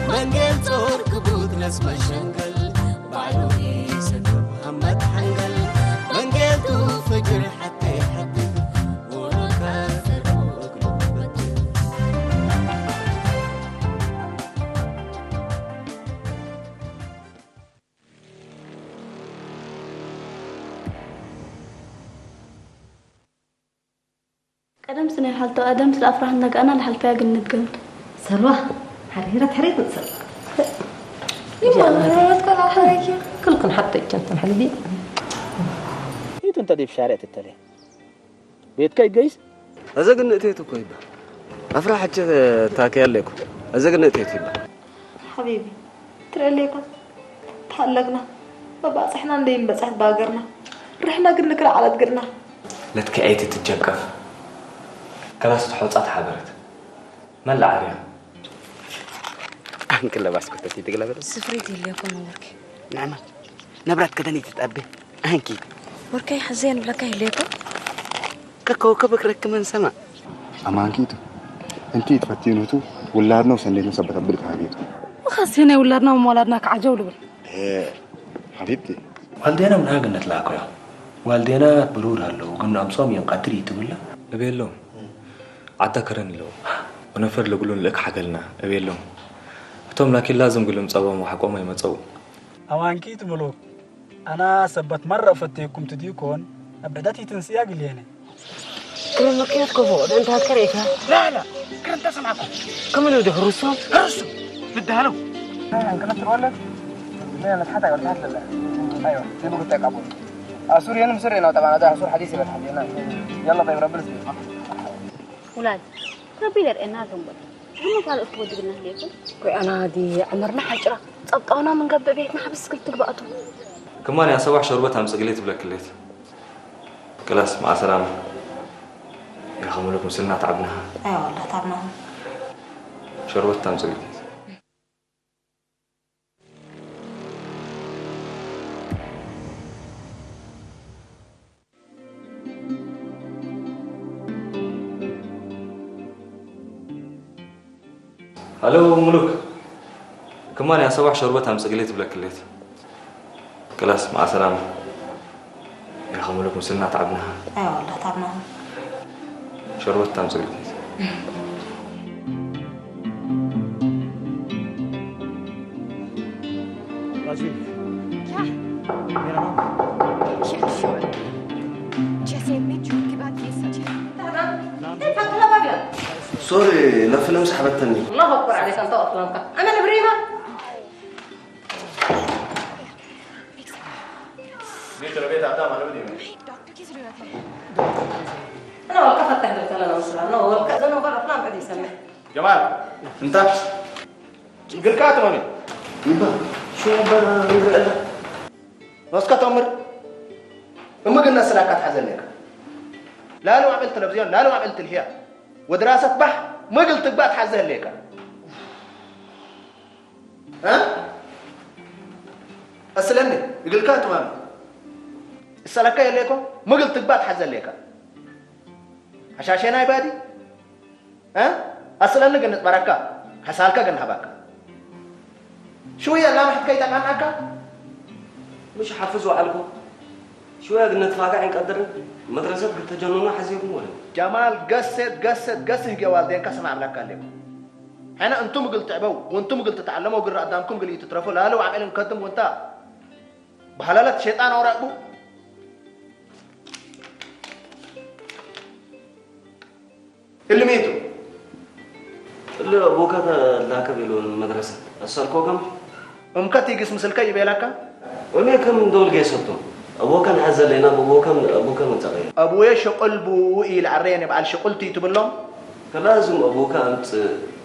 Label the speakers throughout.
Speaker 1: منجل تورك بودلس مشنجل بعلوي سنب محمد حنجل منجل فجر حتى يحبب وركاثر وقلوب بدل
Speaker 2: قدم سنة حالته قدم سلافرح عندك أنا لحالفيها قلنت قلت
Speaker 3: سلوى حريرة حريرة تسلوى
Speaker 2: يلا كل حاجة
Speaker 3: كلكم حتى كنتم حلدي
Speaker 4: هيتو انت دي في شارع التالي بيتك يجيس
Speaker 5: أزق النتيتو كويبا أفرح حتى تاكي لكم أزق النتيتو
Speaker 2: حبيبي ترى ليكم تحلقنا بابا صحنا ندين بس حد باقرنا رحنا قلنا كل على تقرنا
Speaker 6: لا تكعيتي تتجكف كلاس تحط حبرت ما اللي عاريها
Speaker 5: أنك لا بس كنت تيجي بس
Speaker 7: سفريتي اللي يكون وركي
Speaker 5: نعم نبرت كدني تتأبي أنكي
Speaker 7: وركي حزين بلا كاي ليكو
Speaker 5: ككوكبك رك من سما
Speaker 8: أما أنكيتو أنتي تفتينوتو ولادنا وسندينو سبت أبلك حبيبتو
Speaker 3: وخاص هنا ولادنا ومولادنا كعجول بل
Speaker 8: إيه حبيبتي
Speaker 6: والدينا من هاجن نتلاقوا يا والدينا برور هلو وقلنا أمصام ينقدري تقوله أبي لهم عدا كرن له ونفر لقولون لك حقلنا أبي لهم توم لكن لازم قلهم صوام وحكومة يمتصو
Speaker 4: أوانكيت ملوك أنا سبت مرة فتيكم تديكون أبدأتي تنسيها قليني
Speaker 3: كل مكينات كفو ده انت هكريكها
Speaker 4: لا كنت أسمعكم
Speaker 3: كم اللي ده هرسون
Speaker 4: هرسوا بدها له كنت تولد لا نتحدث ولا نتحدث لا أيوة زي ما قلت لك أبوي سوري أنا مسري أنا طبعا هذا سور حديثي بالحديث يلا طيب ربنا يسلمك
Speaker 2: ولاد ربي لرقنا ذنبك هم قال أسبوع دقنا ليكم
Speaker 3: أنا دي عمرنا حجرة طبقنا من قبل بيتنا حبس قلت بقطو
Speaker 6: كمان يا صباح شربتها مسقليت بلا كليت كلاس مع سلامة يا خمولك مسلنا تعبناها
Speaker 7: ايوه والله تعبناهم
Speaker 6: شربتها مسقليت هلو ملوك كمان يا صباح شربتها مسقليت بلا كليت كلاس مع سلامة يا خمولك مسلنا تعبناها
Speaker 7: ايوه والله تعبناهم
Speaker 6: شربتها مسقليت
Speaker 4: رجل
Speaker 5: سوري لا فيلم سحبتني
Speaker 3: الله أكبر عليك أنت أطلانك أنا نبريها
Speaker 6: بيت البيت عدام على ودي
Speaker 3: أنا والله فتحت لنا نصر أنا والله أنا برا فلان قد يسمع
Speaker 6: جمال انت قل كاتم امين
Speaker 5: يبا شو بنا نقرأ
Speaker 4: واسكت عمر اما قلنا سلاكات حزنك لا لو عملت تلفزيون لا لو عملت الهياء ودراسة بح ما قلت بقى تحزن ليك ها أسلمني يقول كاتم امين السلاكة ليكم ما قلت بقى تحزن ليك عشان عبادي ها أسلمني قلت بركة حسالك قلنا هباك شوية لا محد كيتك عنك
Speaker 5: مش حافظوا عليكم شوية قلنا نتفاقع عن قدر مدرسة قلت جنونا حزيكم ولا
Speaker 4: جمال قصد جوالدين كسمع عملك عليكم حين أنتم قلت تعبوا وأنتم قلت تتعلموا وقل قدامكم قل يتترفوا لا لو عمل نقدم وانت بحلالة شيطان وراقبوا اللي ميتوا
Speaker 5: اللي أبوك ذاك بيلون المدرسة أصلكوا كم؟
Speaker 4: أمك تيجي اسم سلكي يبيلك
Speaker 5: ومي كم دول جيسوتو أبوك كان حزل لنا أبوك متغير
Speaker 4: أبويا شقل بوئي العرين يبقى شقلتي تبلهم
Speaker 5: فلازم أبوك أنت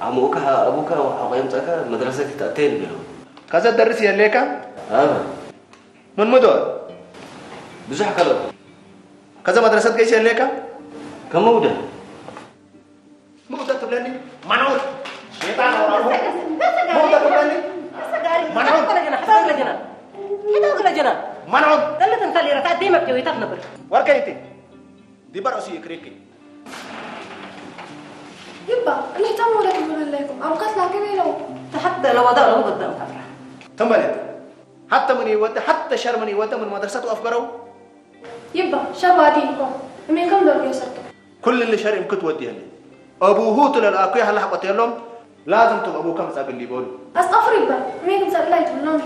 Speaker 5: أبوك وحقيمتك مدرسة تأتين بلو
Speaker 4: كذا درس يليك من مدور
Speaker 5: بزح كلام
Speaker 4: كذا مدرسة جيش يليك
Speaker 5: كم موجة
Speaker 4: موجة تبلني منعود شيطان وراءه موجة تبلني منعود منعود
Speaker 3: دلت انت اللي رتاد ديما بجويتك نبر
Speaker 4: وركيتي دي برأسي يكريكي
Speaker 9: يبا اللي احتموا لك يقول لكم أوقات لكن لو
Speaker 2: حتى لو وضعوا له قدام كفرة
Speaker 4: تملت حتى من يود حتى شر من يود من مدرسته أفكاره
Speaker 9: يبا شبادينكم منكم دور يسرتوا
Speaker 4: كل اللي شر يمكن توديها لي أبوه تل الأقوياء هلا حقت لهم لازم تبقى أبوه كم سابق اللي بقول
Speaker 9: أصفر يبا منكم سألت منهم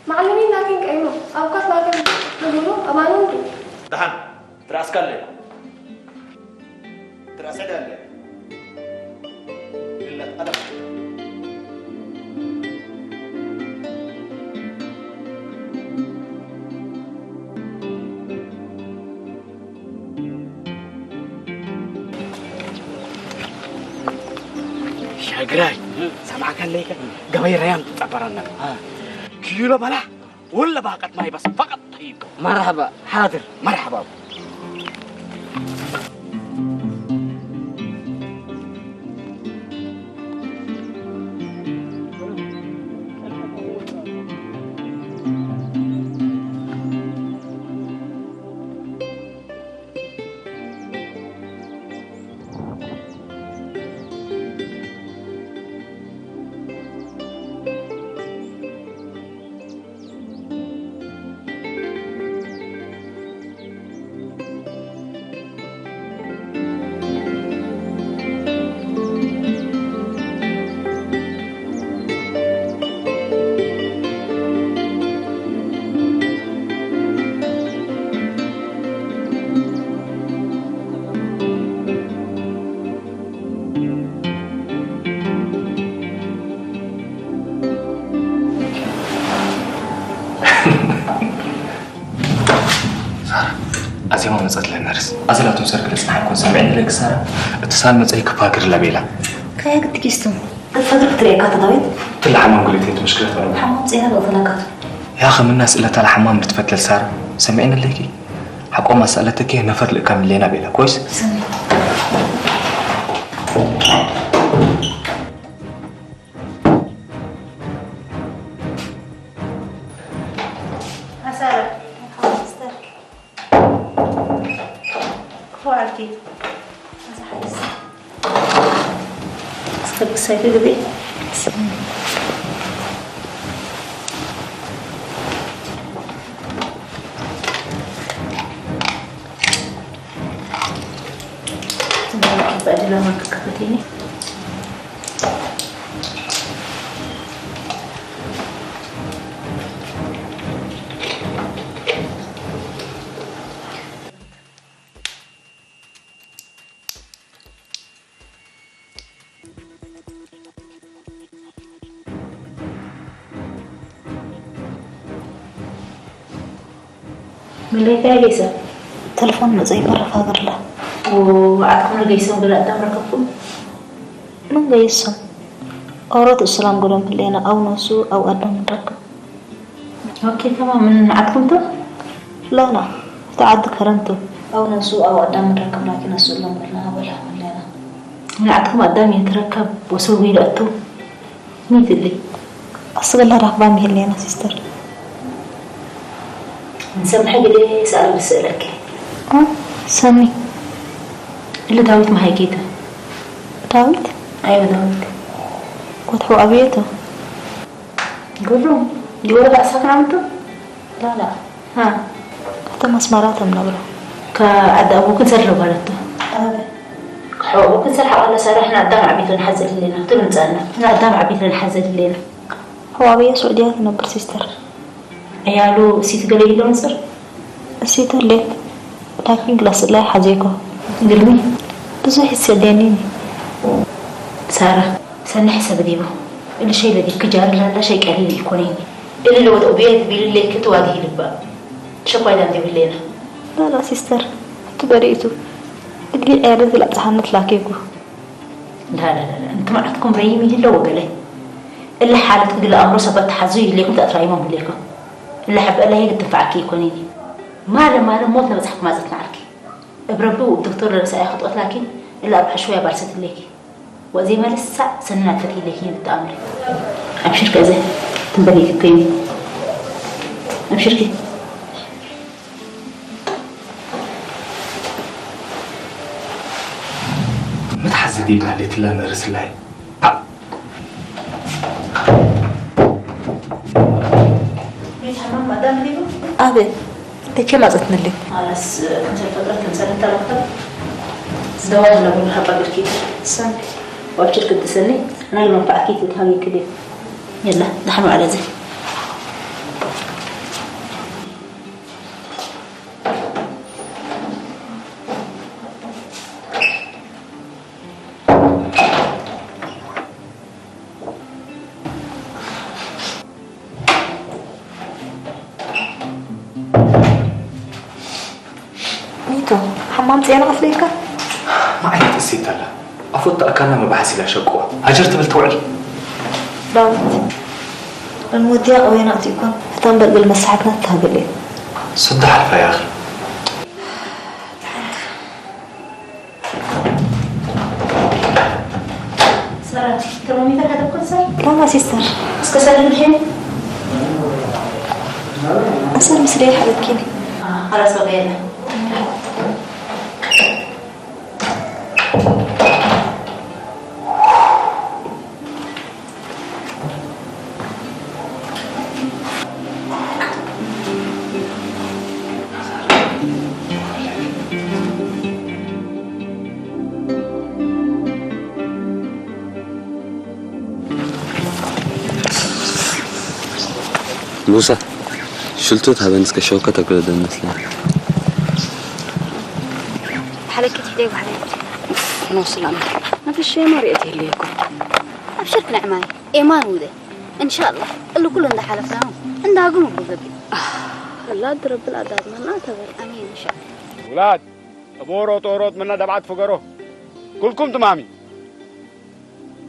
Speaker 9: معلمين لكن كأنه أوقات لكن نقولوا أمانون
Speaker 4: دهان تراس كله تراس عدل إلا أدب
Speaker 10: شاقراي سمعك الليك قبي ريان تعبرنا كيلو بلا ولا باقت ماي بس فقط طيب مرحبا حاضر مرحبا
Speaker 6: أزيما مزات لنرس أزلا تنسرق لسنا حكون سامعين لك سارة اتصال مزاي كفاكر لبيلا
Speaker 7: كايك تكيستم الفجر تريكا تضويت
Speaker 6: طلع حمام قلتين انت مشكلة ولا
Speaker 7: حمام زينا بغفلكات
Speaker 6: يا أخي من الناس اللي طلع حمام بتفتل سارة سامعين ليكي حقو مسألتك هي نفر لك كامل لينا بيلا كويس
Speaker 7: سامي
Speaker 2: سارة فوالكي استبقى سايفي قبي تنبالك بعد لما كفتيني من ليه جايسة؟
Speaker 7: تلفون زي مرة فاضر له
Speaker 2: وعدكم جايسة ولا قدام ركبكم؟
Speaker 7: من جايسة أورد السلام قولهم لنا أو نسو أو قدام ركب
Speaker 2: اوكي تمام من عدكم تو؟
Speaker 7: لا تعد كرنتو أو نسو أو قدام ركب لكن نسو لهم لنا ولا من لنا
Speaker 2: من عدكم قدام يتركب وسوي لأتو مين اللي؟
Speaker 7: أصغر لها رهبان به لنا سيستر
Speaker 2: نسمح لي سأل بسألك
Speaker 7: سامي
Speaker 2: اللي داويت ما هيجيته
Speaker 7: داويت؟
Speaker 2: أيوة داويت
Speaker 7: وتحو أبيته
Speaker 2: قولهم يقولوا بقى ساكن عمته؟
Speaker 7: لا
Speaker 2: ها
Speaker 7: حتى مسمارات من أوله
Speaker 2: كعد أبوك نسر بلده حو أبوك نسر حق الله سار إحنا قدام عبيد نحزل لنا تقول نسألنا إحنا قدام عبيد نحزل لنا
Speaker 7: هو أبيه سعوديات نبر سيستر
Speaker 2: عيالو سيت قليل له نصر
Speaker 7: السيتر ليت لكن قلص الله حزيكو
Speaker 2: قلبي
Speaker 7: بزو حس يدينيني
Speaker 2: سارة سنة حساب ديبو اللي شيء الذي كجار لا شيء قليل يكونين اللي لو أبيت بالليل كتو هذه لبا شو قاعد عندي بالليل
Speaker 7: لا سيستر تبريتو تقولي أعرض الأبتحانات لاكيكو
Speaker 2: لا أنتم عندكم ريمي إلا وقلي إلا حالة تقول أمر سبت حزوي ليكم تأترايمهم ليكم اللي حب الله هيك تنفعك يكونيني ما موتنا بس حق ما زت معركي بربو الدكتور اللي سأخذ لكن إلا أروح شوية برست ليكي وزي ما لسه سنة فتي ليكي بالتأمر أبشر كذا تنبغي كيمي أبشر كي
Speaker 6: زدي بحليت لا نرس لاي
Speaker 2: ليش حمام مدام ليبو؟
Speaker 7: أبي تكي ما زتنا لي
Speaker 2: خلاص كنت الفترة تنسى انت الوقت زواج انا اقول لها بقى كده
Speaker 7: سن
Speaker 2: وابشر كنت تسني انا اللي منفع اكيد تهاوي كده يلا نحن على زي
Speaker 7: ميتو حمام زين غفليك
Speaker 6: ما عيت السيت هلا أفوت أكلنا ما بحسي لا شكوى هجرت بالتوعي
Speaker 7: داوت الموديا ويناتيكم فتن بقبل مساحتنا تهبلي
Speaker 6: صدق حلفة يا أخي
Speaker 2: سارة ترموميتر هذا بكل سر؟
Speaker 7: لا ما سيستر
Speaker 2: بس كسر الحين
Speaker 7: أصلا مسريح حبيبكيني
Speaker 2: خلاص بغيره
Speaker 5: موسى شلتو تهبنس كشوكة تقول ده مثلا
Speaker 3: حلقت يدي وحلقت نوصل أنا ما في شيء ما رأيته ليكم
Speaker 11: أبشرك نعماي إيمان وده إن شاء الله اللي كله عنده حلفناهم عنده قوم بقبي
Speaker 3: لا رب الأداب ما نعتبر
Speaker 11: أمين إن شاء الله
Speaker 8: ولاد أبورو طوروت منا دبعت فقرو كلكم تمامي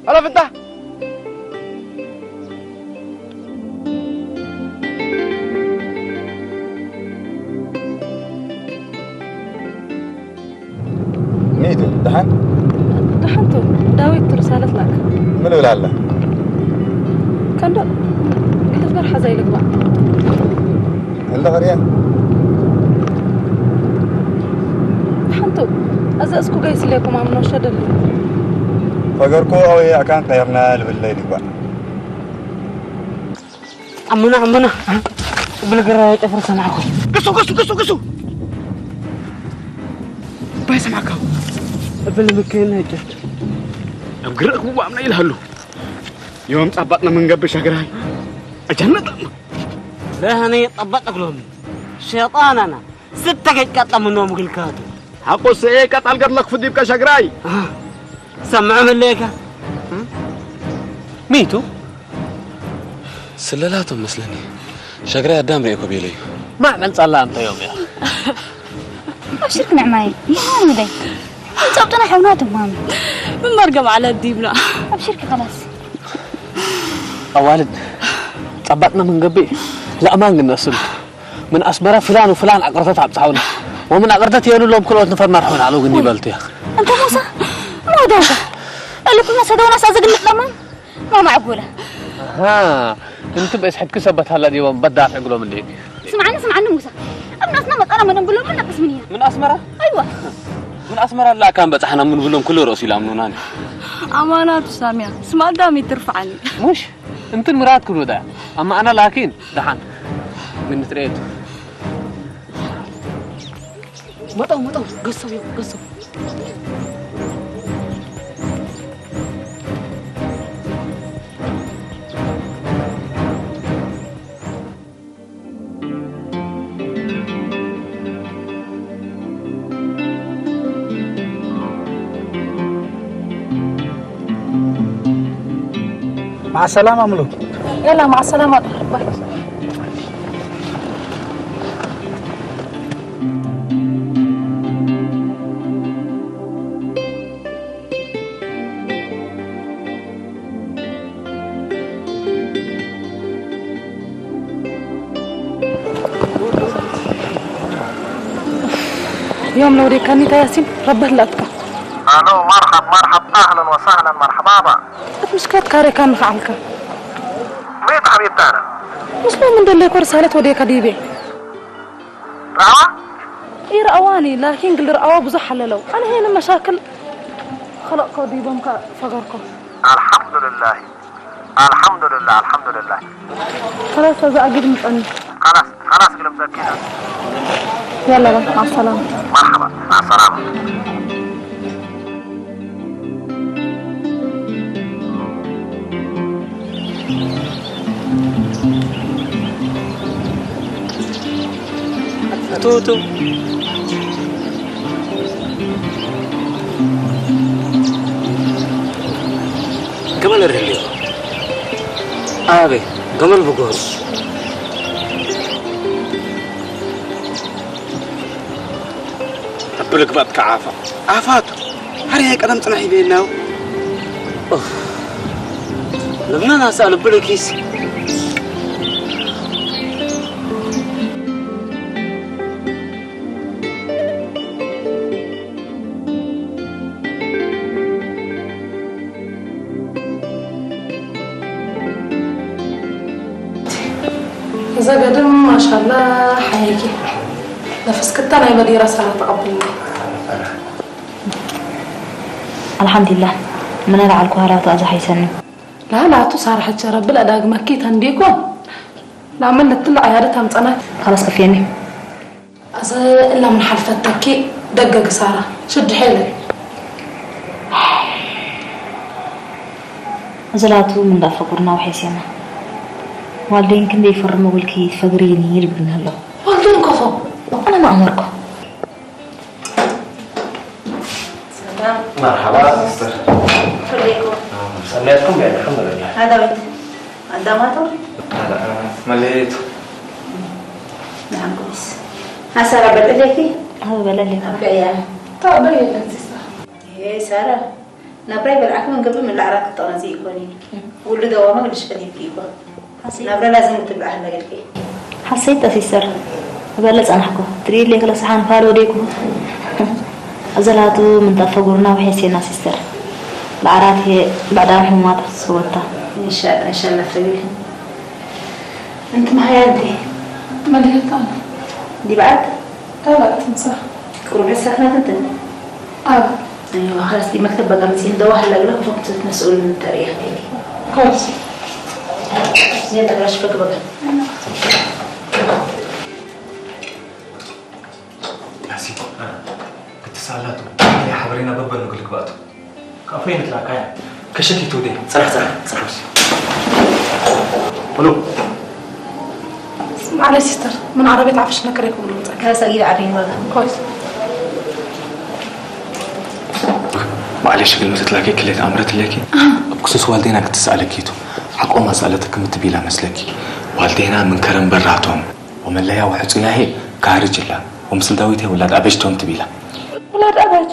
Speaker 8: هلا فتح ميدو
Speaker 3: دحنتو داويت رسالة لك
Speaker 8: من ولا هلا
Speaker 3: كان ده قلت برحة زي لك بقى
Speaker 8: هلا غريان
Speaker 3: دحنتو أزأسكو قيس ليكم عملوا شدل
Speaker 8: فقركو أو هي كان غيرنا بالليل بقى
Speaker 10: عمنا بالقراية افرس معكم قصوا بايس معكم بالمكين هجت
Speaker 8: أبقرأك بوا عمنا يلهلو يوم طبقنا من قبل شجراي أجنة
Speaker 10: لا هني طبقتك لهم شيطان أنا ستة قطع منهم كل كاتو
Speaker 8: حقو سيك أتلقى لك فديب كشجراي
Speaker 10: سمعوا من ليك ميتو
Speaker 5: سلالاتهم مثلني شجراي قدام ريكو بيلي
Speaker 10: ما عملت صلاة أنت يوم يا
Speaker 11: أبشرك نعماي يا مامي دي صبتنا حيواناتهم مامي
Speaker 3: من مرقم على الديبنا
Speaker 11: أبشرك خلاص
Speaker 10: والد طبقنا من قبل لا ما قلنا سلت من أسمرة فلان وفلان عقرتها تعب تعاون ومن عقرتها يقولوا لهم كل وقت نفر نروحون على وقني بلت يا أخي
Speaker 11: أنت موسى ما هو دوشة اللي كل ناس هذول ناس أزق نتلمن ما معقولة
Speaker 10: ها أنت بس حد كسبت هلا دي وبدأ أقوله من ليك
Speaker 11: سمعنا موسى الناس نمط أنا من نقول لهم هلا قسمني
Speaker 10: من أسمرة
Speaker 11: أيوة
Speaker 5: من أسمرة لا كان بس احنا بنقول لهم كل رأسي لامنوناني
Speaker 3: أمانات سامية اسمع دامي ترفعني
Speaker 10: مش أنت المراد كله ده أما أنا لكن دحان من تريد
Speaker 3: مطو قصوا
Speaker 10: مع السلامة ملوك
Speaker 3: يلا مع السلامة باي يوم لو ريكاني ياسين ربه لك
Speaker 4: الو مرحب اهلا وسهلا مرحبا
Speaker 3: مشكلة كاري كان فعلك
Speaker 4: ميت حبيبتنا
Speaker 3: مش من دلك ورسالة وديك ديبي
Speaker 4: رأوا؟
Speaker 3: إيه رأواني لكن قل رأوا بزح حللو أنا هنا مشاكل
Speaker 9: خلق قضيبهم كفقركم
Speaker 4: الحمد لله الحمد لله الحمد لله
Speaker 9: خلاص هذا أجد مسألني
Speaker 4: خلاص كلام كده
Speaker 9: يلا بس مع السلامة
Speaker 4: مرحبا مع السلامة
Speaker 5: توتو قبل الرحلة أبي قبل بقوس
Speaker 10: أبلك بقى كعافة عافاته هري هيك أنا متنحي بينه
Speaker 5: لما أنا أسأل بلوكيس
Speaker 9: إذا قدم ما شاء الله حيجي نفس كنت أنا يبدي رسالة تقبل
Speaker 7: الحمد لله من أنا الكهرات أجا حيسنو
Speaker 9: لا تصار حتى رب الأداء مكيت هنديكم لا عملت طلع عيادتها مصنع
Speaker 7: خلاص كفيني
Speaker 9: إذا إلا من حلفتك دقق سارة شد حيلك
Speaker 7: زلاتو من دافع قرنا وحيسينا والدين كن يفرموا بالكي فقريني يلبن هلا
Speaker 9: والدين كفو
Speaker 7: أنا ما أمركم
Speaker 4: مرحبا سيستر
Speaker 2: خليكم
Speaker 4: سميتكم يعني الحمد لله
Speaker 2: هذا بيت قداماته
Speaker 6: لا مليت
Speaker 2: نعم كويس سارة بدلكي
Speaker 7: هذا بلالي
Speaker 2: بيا
Speaker 9: طب بيا
Speaker 2: إيه سارة نبري بالعكس من قبل من العراق التنازي يكوني ولد دوامه ولا شغلي فيكم نبري لازم تبقى أهلا قلبي
Speaker 7: حسيت أسيسر بلز أنا حكو تريد لي كلا صحان فارو ديكو زلاتو من دافع قرنا وحيسينا سيستر العراق هي بعدها حمات صوتها
Speaker 2: إن شاء الله فريق أنت ما هي دي
Speaker 9: مليت أنا
Speaker 2: دي بعد
Speaker 9: لا تنسى
Speaker 2: قرب السكنة أنت أيوة خلاص دي مكتب بقى مسين دوا هلا لك فقط مسؤول من التاريخ بيدي
Speaker 9: خلاص
Speaker 2: زين تقراش فك بقى
Speaker 6: ياسين كنت سالته يا حبرينا بابا نقول لك بقى كافين تلاقيها كشكي تودي صراحة ولو
Speaker 9: معلش ستر من عربية عفش نكرك ونوزك
Speaker 2: هذا أجيب عارفين بقى
Speaker 9: كويس
Speaker 6: معلش كلمة تلاقي كلية أمرت لك بخصوص والدينا كنت سألكيتو حقو مسألتك متبيلة مسلكي والدينا من كرم براتهم ومن ليا وحصيها هي كارج الله ومثل داويتي ولاد أبجتهم تبيلة
Speaker 9: ولاد أبج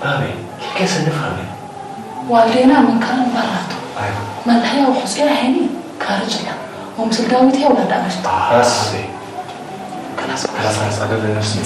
Speaker 6: أبي كيف نفهم
Speaker 9: والدينا من كرم براتهم
Speaker 6: أيوة
Speaker 9: من ليا وحصيها هني كارج الله ومثل داويتي ولاد أبج
Speaker 6: بس خلاص أقبل نفسي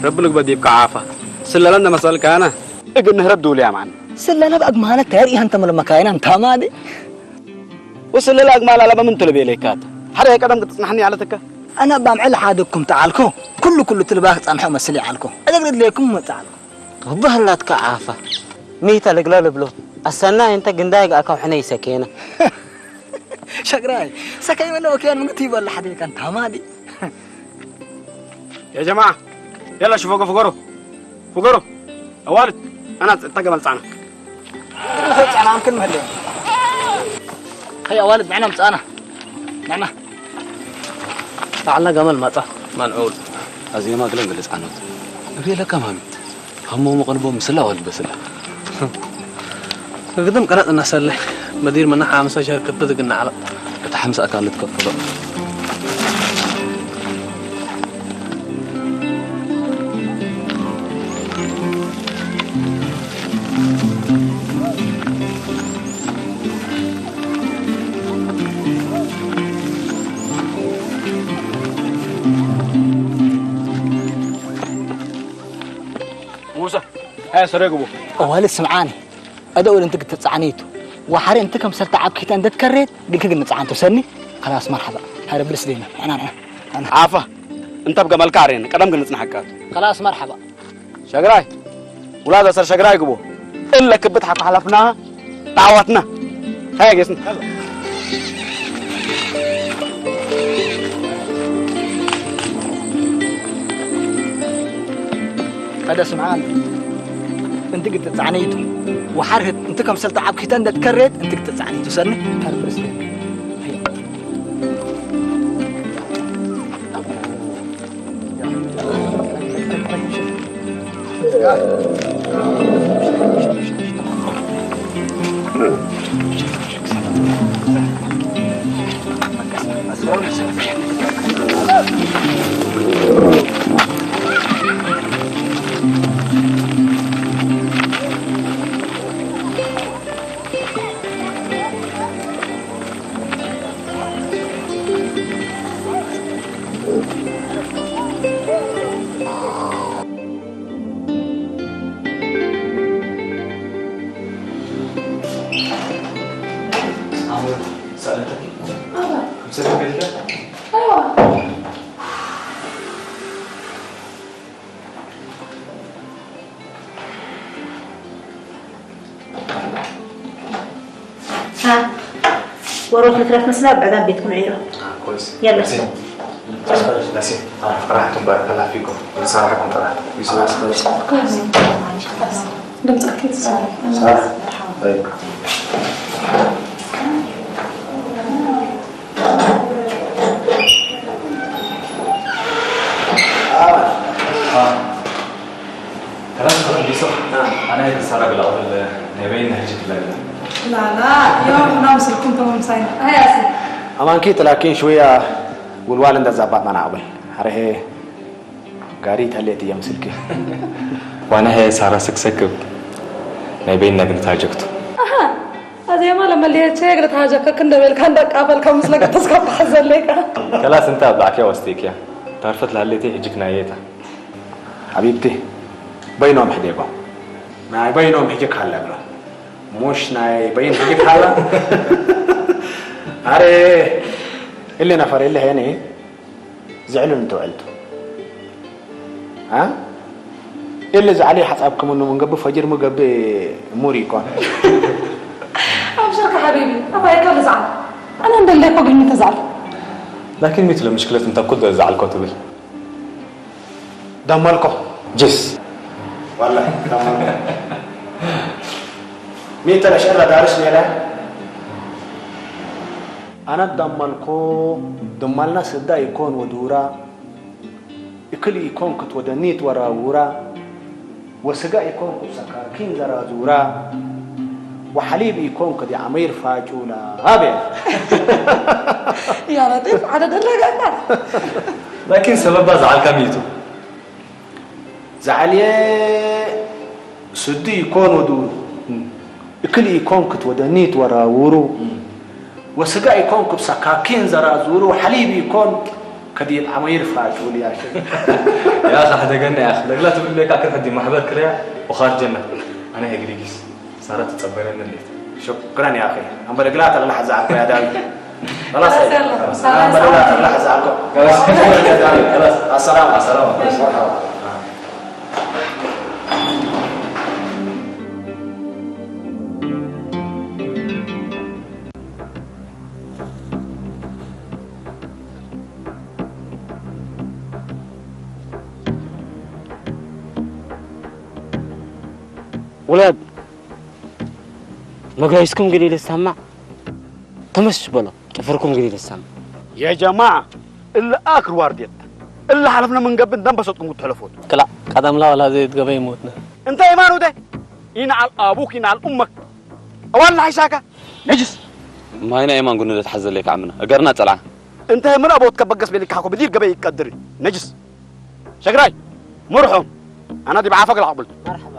Speaker 10: ربلك بدي يبقى عافة سلالنا مسألك أنا قلنا ردوا لي يا معن
Speaker 12: سلالة بأجمالة تاري أنت من المكاين أنت ما دي
Speaker 10: وسلالة أجمال على بمن تلبي ليكات حدا هيك أدم تسمحني على تكا
Speaker 12: أنا بعمل حادكم تعالكم كل تلباك تسامحوا مسلي عليكم أقدر ليكم تعالكم
Speaker 5: ربها لا تكعافة ميتا لقلال بلو السنة أنت قندايق أكو حني سكينة
Speaker 12: شكراي سكين ولا كان من كتيب ولا حدا كان تمادي
Speaker 10: يا جماعة يلا شوفوا فقروا أوالد أنا أتقبل صعنك
Speaker 12: أنا ممكن مهلين هيا والد معنا مصانا معنا
Speaker 5: تعالنا قمل مطا منعول أزي ما قلن قلس عنوت نبي لك مامي همو مقنبو مسلا والد بسلا
Speaker 13: قدم قرأت الناس اللي مدير منها حامسة شركة بدقنا على
Speaker 5: تحمس أكالت كفضاء
Speaker 8: هاي سرقبو
Speaker 12: وهل سمعاني أدور أنت كنت تصعنيته وحري أنت كم سلت عبكيت أنت تكريت ديك قلنا تصعنته سني خلاص مرحبا هاي بلس لينا أنا
Speaker 8: عافا أنت بقى ملكارين قدام قلنا نحكات
Speaker 12: خلاص مرحبا
Speaker 8: شقراي ولاد صار شقراي قبو إلا كبت حق حلفناها دعوتنا هاي جسنا
Speaker 12: هذا سمعان أنت قلت تصعنيته وحرهت أنت كم سلت عبكيت أنت تكريت أنت قلت تصعنيته سني هاي بلس لينا
Speaker 2: وروح نترك نسناب بعدين بيتكم عيرة
Speaker 6: كويس
Speaker 2: يلا
Speaker 6: ناسين راحتكم بارك الله فيكم ونصارحكم طبعا
Speaker 9: كويس دمت أكيد صح
Speaker 6: طيب خلاص بيصح أنا هيك سارق الأول نبين نهجك
Speaker 9: لا يوم نامس لكم تمام ساين هاي أسي
Speaker 4: أمان كيت لكن شوية والوالد زبط معنا قبل هره قاريت هليتي يا مسلكي
Speaker 6: وأنا هي سارة سكسكب نبين نقنت هاجكتو
Speaker 9: هذا ما لما اللي هتشيك هاجك كنا بالكندك قبل كم مسلك تسقط حزن لك
Speaker 6: خلاص أنت أبلعك يا وستيك يا تعرفت لهليتي هجيك نايتها
Speaker 4: حبيبتي بينهم حديقو ما بينهم حجك هلا بلا مش ناي بين حجك هلا هره اللي نفر اللي هنا زعلوا انتوا قلتوا ها اللي زعلي حسابكم انه من قبل فجر مو قبل موريكون
Speaker 9: أبشرك حبيبي أبا يكون زعل أنا عند اللي فوق إني تزعل
Speaker 6: لكن مثل مشكلة أنت كل زعل كتبل
Speaker 4: دمالكم
Speaker 6: جس
Speaker 4: والله دمالكم مين ترى شغلة دارس ليلة أنا دمالنا سدا يكون ودورا يكل يكون كت ودنيت ورا ورا وسقا يكون كسكاكين زرا زورا وحليب يكون كدي عمير فاجولا هابي
Speaker 9: يا لطيف عدد الله
Speaker 6: لكن سبب زعل كميتو
Speaker 4: زعلي سدي يكون ودور يكل يكون كت ودنيت ورا ورو وسقا يكون كسكاكين زرا زورا وحليب يكون كدي عمير فاجول يا شيخ
Speaker 6: يا أخي حتى قلنا يا أخي لا تقول لك أكل حدي محبت كريا وخارج جنة أنا هيك ليجيس صارت تصبرين اللي
Speaker 4: شكرا يا أخي أنا برجلات الله حزعك يا داوي خلاص
Speaker 9: خلاص
Speaker 4: أنا برجلات الله حزعك خلاص يا داوي خلاص السلام
Speaker 10: ولاد ما جايزكم قليل السمع تمش بلا تفركم قليل السمع
Speaker 8: يا جماعة اللي آخر وارديت اللي حلفنا من قبل دم بصوتكم وتحلفون
Speaker 13: كلا قدم لا ولا زيد قبل يموتنا
Speaker 8: انت ايمانو ده ينعل ابوك ينعل امك اولا حيساكا نجس
Speaker 5: ما هنا ايمان قلنا تحزن لك عمنا اقرنا طلع
Speaker 8: انت من ابوك بقص بينك حكو بدير قبل يقدري نجس شقراي مرحوم انا دي بعافق العقبل
Speaker 2: مرحبا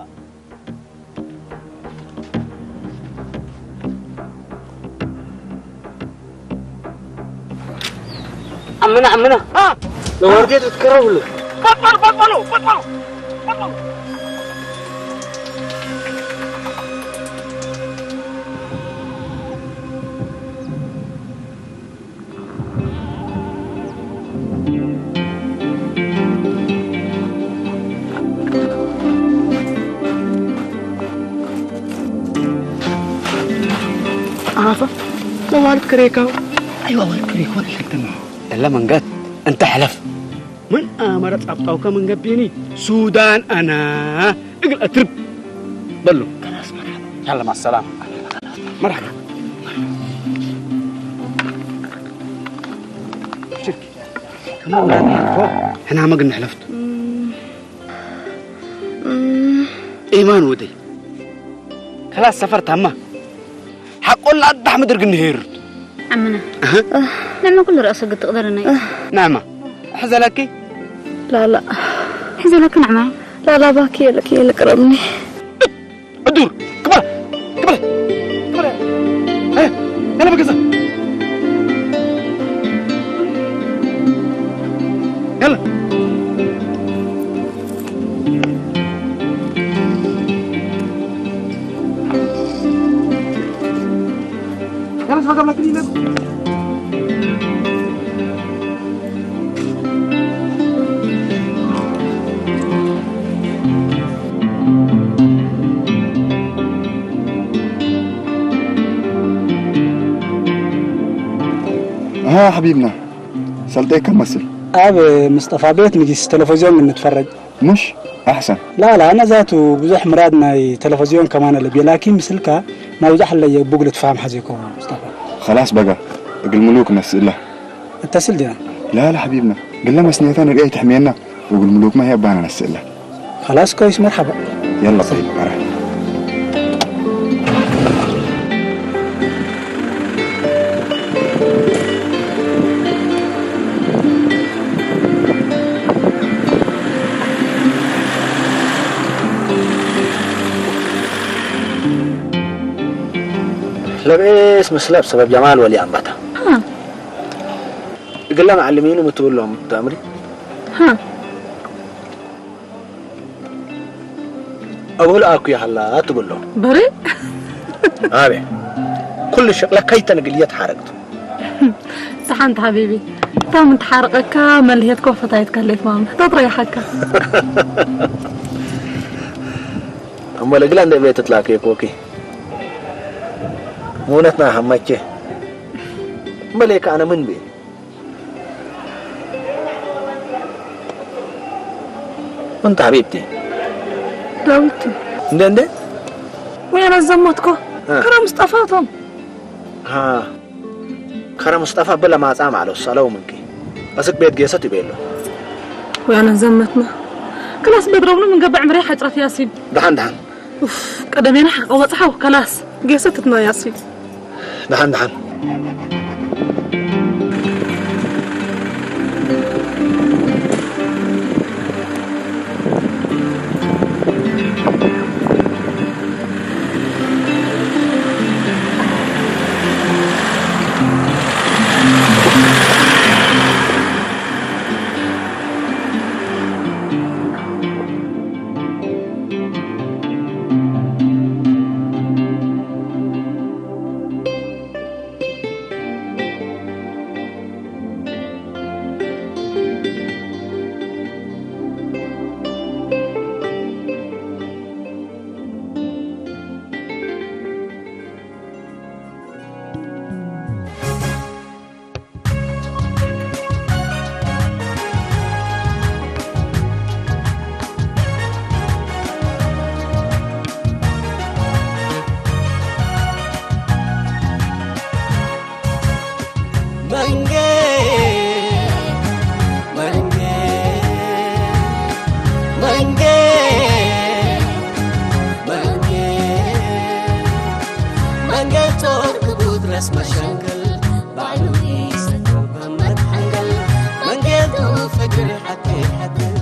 Speaker 10: عمنا
Speaker 8: ها
Speaker 10: لو ورديت تكرهوا له
Speaker 8: بطلوا
Speaker 10: هافا ما والد كريكاو أيوة والد كريكاو اللي تمام إلا من قد أنت حلف من أمرت أبطاوك من قبيني سودان أنا اقل أترب بلو خلاص مرحبا يلا مع السلامة مرحبا شركي احنا ما قلنا حلفت ايمان ودي خلاص سافرت هما حقول لا أدح مدرق النهير
Speaker 11: عمنا نعمة كل رأسك قد تقدرنا
Speaker 10: نعمة حزلكي
Speaker 3: لا
Speaker 11: حزلك نعمة
Speaker 3: لا باكي لك قربني
Speaker 10: ادور كبر ايه يلا بقزة يلا يلا سبقا بلا كريم
Speaker 14: ها حبيبنا سلطيك كم مثل
Speaker 12: أبي مصطفى بيت نجيس تلفزيون نتفرج
Speaker 14: مش أحسن
Speaker 12: لا أنا ذاته بزح مرادنا تلفزيون كمان اللي لكن مثلك ما وزح اللي بقول تفهم حزيكم مصطفى
Speaker 14: خلاص بقى قل ملوك نسأله
Speaker 12: اتصل دينا
Speaker 14: لا حبيبنا قل لما سنيتان رئي تحمينا وقل ملوك ما يبانا نسأله
Speaker 12: خلاص كويس مرحبا
Speaker 14: يلا طيب مرحبا
Speaker 4: لبس مسلب سبب جمال ولي أنبته قل لها معلمين ومتقول لهم تأمري أقول أكو يا هلا تقول لهم
Speaker 15: بري
Speaker 4: أبي كل شغلة كيتنا قليت حرقته
Speaker 15: صحنت حبيبي تام تحرق كامل هي تكوفة يتكلف ماما تطريحك
Speaker 4: أما لقلان ده بيت تطلع كوكي مونتنا همتشي ملك أنا من بين وانت حبيبتي
Speaker 15: داوتي
Speaker 4: ندندن
Speaker 15: وين الزمتكو كرم مصطفاتهم
Speaker 4: كرم مصطفى بلا ما أطعم على الصلاة منك أسك بيت جيستي بيلو
Speaker 15: وين زمتنا كلاس بضربنا من قبل عمري حجرة ياسين
Speaker 4: دحن
Speaker 15: اوف قدمينا حق وصحه كلاس جيستنا ياسين
Speaker 4: دحن
Speaker 1: فكر حتى